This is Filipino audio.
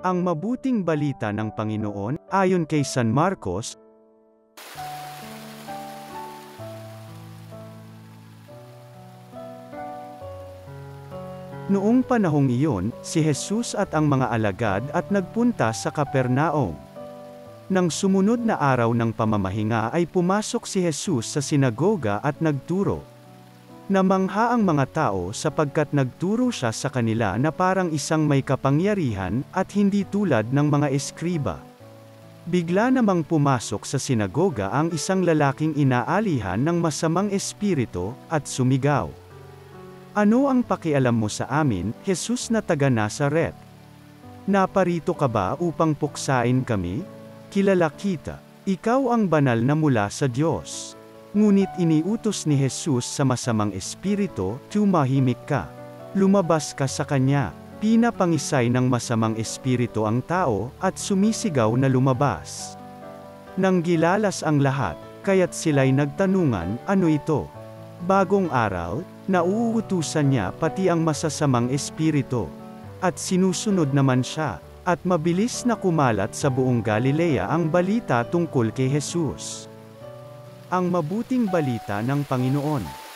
Ang mabuting balita ng Panginoon, ayon kay San Marcos. Noong panahong iyon, si Jesus at ang mga alagad at nagpunta sa Capernaum. Nang sumunod na araw ng pamamahinga ay pumasok si Jesus sa sinagoga at nagturo. Namangha ang mga tao sapagkat nagturo siya sa kanila na parang isang may kapangyarihan, at hindi tulad ng mga eskriba. Bigla namang pumasok sa sinagoga ang isang lalaking inaalihan ng masamang espiritu, at sumigaw. "Ano ang pakialam mo sa amin, Jesus na taga Nazaret? Naparito ka ba upang puksain kami? Kilala kita. Ikaw ang banal na mula sa Diyos." Ngunit iniutos ni Jesus sa masamang espiritu, "Tumahimik ka. Lumabas ka sa kanya." Pinapangisay ng masamang espiritu ang tao, at sumisigaw na lumabas. Nang gilalas ang lahat, kaya't sila'y nagtanungan, "Ano ito?" Bagong araw, nauutusan niya pati ang masasamang espiritu. At sinusunod naman siya. At mabilis na kumalat sa buong Galilea ang balita tungkol kay Jesus. Ang mabuting balita ng Panginoon.